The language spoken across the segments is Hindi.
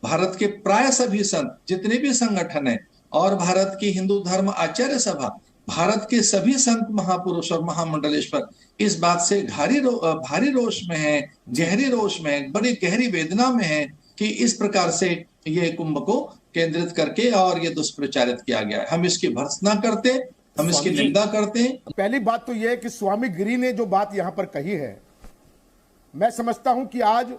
भारत के प्राय सभी संत, जितने भी संगठन हैं, और भारत की हिंदू धर्म आचार्य सभा, भारत के सभी संत महापुरुष और महामंडलेश्वर इस बात से भारी रोष में है, गहरी रोष में है, बड़ी गहरी वेदना में है कि इस प्रकार से ये कुंभ को केंद्रित करके और ये दुष्प्रचारित किया गया है। हम इसकी भर्त्सना करते, हम इसकी निंदा करते हैं। पहली बात तो यह है कि स्वामी गिरी ने जो बात यहां पर कही है, मैं समझता हूं कि आज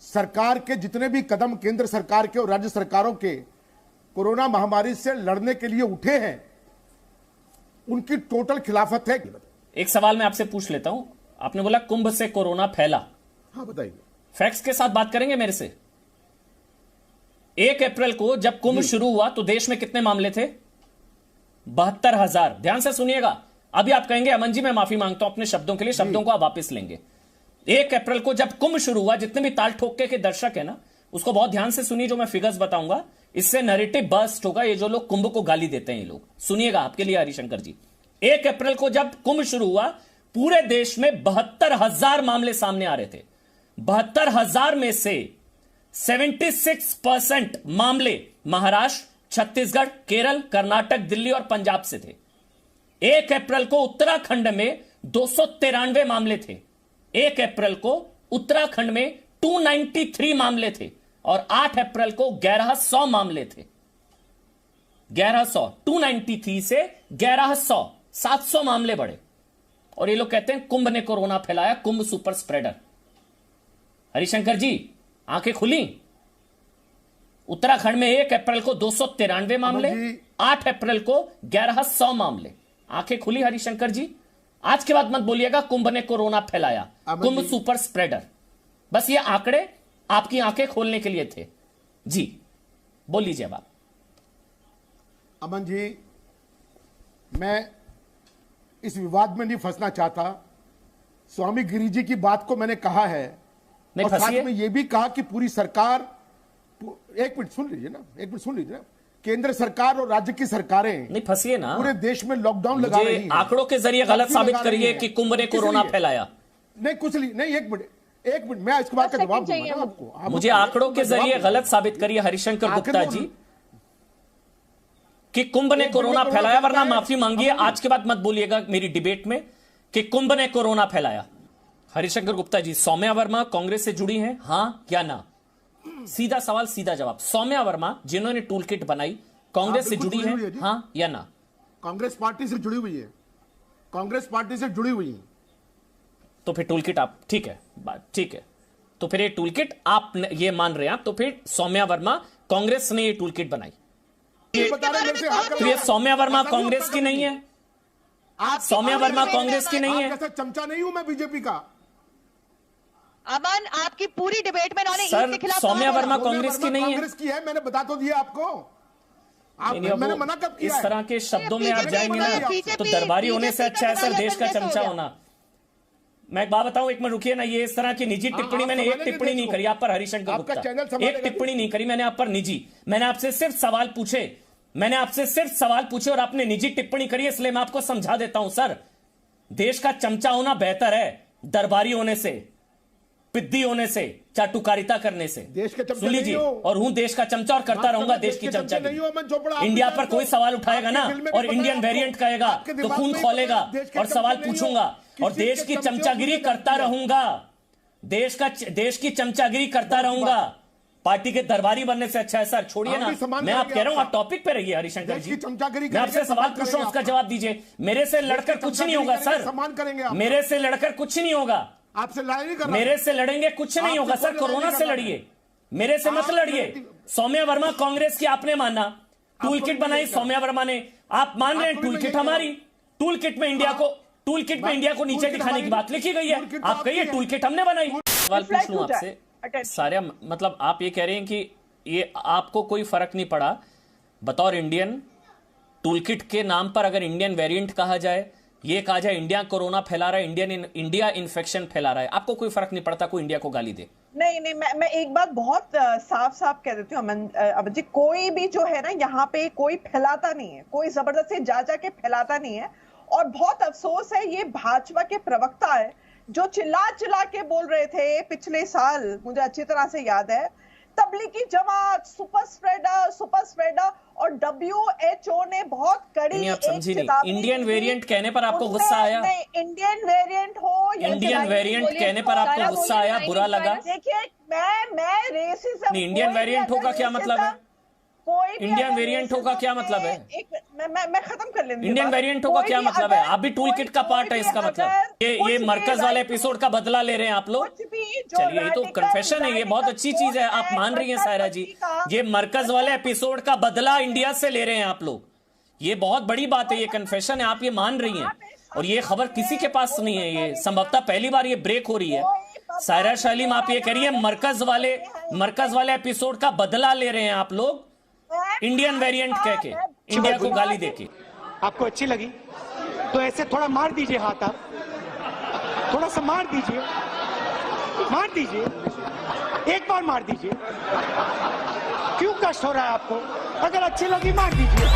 सरकार के जितने भी कदम केंद्र सरकार के और राज्य सरकारों के कोरोना महामारी से लड़ने के लिए उठे हैं, उनकी टोटल खिलाफत है। एक सवाल मैं आपसे पूछ लेता हूं, आपने बोला कुंभ से कोरोना फैला। हाँ बताइए। फैक्ट्स के साथ बात करेंगे मेरे से। 1 अप्रैल को जब कुंभ शुरू हुआ तो देश में कितने मामले थे? 72,000। ध्यान से सुनिएगा। अभी आप कहेंगे अमन जी मैं माफी मांगता हूं अपने शब्दों के लिए, शब्दों को आप वापस लेंगे। 1 अप्रैल को जब कुंभ शुरू हुआ, जितने भी ताल ठोके के दर्शक है ना, उसको बहुत ध्यान से सुनिए जो मैं फिगर्स बताऊंगा, इससे नैरेटिव बर्स्ट होगा। ये जो लोग कुंभ को गाली देते हैं ये लोग, सुनिएगा आपके लिए हरिशंकर जी। 1 अप्रैल को जब कुंभ शुरू हुआ, पूरे देश में 72,000 मामले सामने आ रहे थे। 72,000 में से 76% मामले महाराष्ट्र, छत्तीसगढ़, केरल, कर्नाटक, दिल्ली और पंजाब से थे। 1 अप्रैल को उत्तराखंड में 293 मामले थे। 1 अप्रैल को उत्तराखंड में 293 मामले थे और 8 अप्रैल को 1100 मामले थे। 1100, 293 से 1100, 700 मामले बढ़े। और ये लोग कहते हैं कुंभ ने कोरोना फैलाया, कुंभ सुपर स्प्रेडर। हरिशंकर जी आंखें खुली। उत्तराखंड में 1 अप्रैल को 293 मामले, 8 अप्रैल को 1100 मामले। आंखें खुली हरिशंकर जी। आज के बाद मत बोलिएगा कुंभ ने कोरोना फैलाया, कुंभ सुपर स्प्रेडर। बस ये आंकड़े आपकी आंखें खोलने के लिए थे। जी बोल लीजिए बात। अमन जी, मैं इस विवाद में नहीं फंसना चाहता। स्वामी गिरी जी की बात को मैंने कहा है और साथ में यह भी कहा कि पूरी सरकार, एक मिनट सुन लीजिए ना, एक मिनट सुन लीजिए ना, केंद्र सरकार और राज्य की सरकारें नहीं फंसिए ना, पूरे देश में लॉकडाउन लगा रही हैं। आंकड़ों के जरिए गलत साबित करिए कि कुंभ ने कोरोना फैलाया। नहीं कुछ नहीं, एक मिनट मैं इसके बाद का जवाब दूंगा ना आपको। मुझे आंकड़ों के जरिए गलत साबित करिए हरिशंकर गुप्ता जी कि कुंभ ने कोरोना फैलाया, वरना माफी मांगिए। आज के बाद मत बोलिएगा मेरी डिबेट में कि कुंभ ने कोरोना फैलाया। हरिशंकर गुप्ता जी, सौम्या वर्मा कांग्रेस से जुड़ी हैं, हां या ना? सीधा सवाल सीधा जवाब। सौम्या वर्मा जिन्होंने टूल किट बनाई, कांग्रेस से जुड़ी है, हां या ना? कांग्रेस पार्टी से जुड़ी हुई है, कांग्रेस पार्टी से जुड़ी हुई है। तो फिर टूल किट आप, ठीक है बात, ठीक है। तो फिर ये टूल किट आप ये मान रहे हैं, तो फिर सौम्या वर्मा कांग्रेस ने ये टूल किट बनाई। तो ये सौम्या वर्मा कांग्रेस की नहीं है? सौम्या वर्मा कांग्रेस की नहीं है? चमचा नहीं हूं मैं बीजेपी का। अमन, आपकी पूरी डिबेट में सर सौम्या वर्मा कांग्रेस की नहीं है? कांग्रेस की है, मैंने बता तो दिया आपको। मैंने मना कब किया? इस तरह के शब्दों में आप जाएंगे ना तो दरबारी होने से अच्छा है सर देश का चमचा होना। मैं एक बात बताऊं, एक मिनट रुकिए ना। ये इस तरह की निजी टिप्पणी मैंने एक टिप्पणी नहीं करी आप पर हरिशंकर गुप्ता, एक टिप्पणी नहीं करी मैंने आप पर निजी। मैंने आपसे सिर्फ सवाल पूछे, मैंने आपसे सिर्फ सवाल पूछे और आपने निजी टिप्पणी करी, इसलिए मैं आपको समझा देता हूं। सर देश का चमचा होना बेहतर है दरबारी होने से, पिद्दी होने से, चाटुकारिता करने से। सुन लीजिए, और हूं देश का चमचा और करता रहूंगा देश की चमचागिरी। इंडिया पर कोई सवाल उठाएगा ना और इंडियन वेरिएंट कहेगा तो खून खोलेगा और सवाल पूछूंगा और देश की चमचागिरी करता रहूंगा, देश की चमचागिरी करता रहूंगा। पार्टी के दरबारी बनने से अच्छा है सर। छोड़िए ना, मैं आप कह रहा हूं आप टॉपिक पे रहिए हरिशंकर जी। मैं आपसे सवाल पूछ रहा हूं, उसका जवाब दीजिए। मेरे से लड़कर कुछ नहीं होगा सर, मेरे से लड़कर कुछ नहीं होगा। आपसे लड़ाई नहीं कर, मेरे से लड़ेंगे कुछ नहीं होगा सर। कोरोना से लड़िए, मेरे से मत लड़िए। सौम्या वर्मा कांग्रेस की आपने माना, टूल किट बनाई सौम्या वर्मा ने, आप मान रहे हैं टूल किट हमारी। टूल किट में इंडिया को नीचे दिखाने की बात लिखी गई है। आप कहिए टूल किट हमने बनाई। सवाल पूछ लूं आपसे सारे, मतलब आप ये कह रहे हैं कि ये आपको कोई फर्क नहीं पड़ा बतौर इंडियन, टूल किट के नाम पर अगर इंडियन वेरिएंट कहा जाए, ये कहा जाए इंडिया कोरोना फैला रहा है, इंडिया इन्फेक्शन फैला रहा है, आपको कोई फर्क नहीं पड़ता कोई इंडिया को गाली दे? नहीं, मैं एक बात बहुत साफ कह देती हूँ अमन जी, कोई भी जो है ना यहाँ पे कोई फैलाता नहीं है, कोई जबरदस्ती जा के फैलाता नहीं है। और बहुत अफसोस है ये भाजपा के प्रवक्ता है जो चिल्ला के बोल रहे थे पिछले साल, मुझे अच्छी तरह से याद है, तबलीगी जमात और WHO ने बहुत कड़ी आप समझी नहीं। इंडियन वेरिएंट कहने पर आपको गुस्सा आया? इंडियन वेरिएंट हो, इंडियन वेरिएंट कहने पर आपको गुस्सा आया, बुरा लगा? देखिए मैं रेसिज्म, इंडियन वेरिएंट होगा क्या मतलब है? इंडियन वेरिएंट होगा क्या मतलब है? मैं खत्म कर लेती हूँ। इंडियन वेरिएंट होगा क्या मतलब है? आप भी टूल किट का पार्ट है इसका मतलब? ये मरकज वाले एपिसोड का बदला ले रहे हैं आप लोग? चलिए, ये तो कन्फेशन है, ये बहुत अच्छी चीज है, आप मान रही हैं सायरा जी। ये मरकज वाले एपिसोड का बदला इंडिया से ले रहे हैं आप लोग, ये बहुत बड़ी बात है, ये कन्फेशन है, आप ये मान रही हैं। और ये खबर किसी के पास नहीं है, ये संभवतः पहली बार ये ब्रेक हो रही है। सायरा शालीम, आप ये कह रही है मरकज वाले एपिसोड का बदला ले रहे हैं आप लोग इंडियन वेरिएंट कह के, इंडिया को गाली देके। आपको अच्छी लगी तो ऐसे थोड़ा मार दीजिए हाथ, आप थोड़ा सा मार दीजिए, एक बार मार दीजिए। क्यों कष्ट हो रहा है आपको? अगर अच्छी लगी मार दीजिए।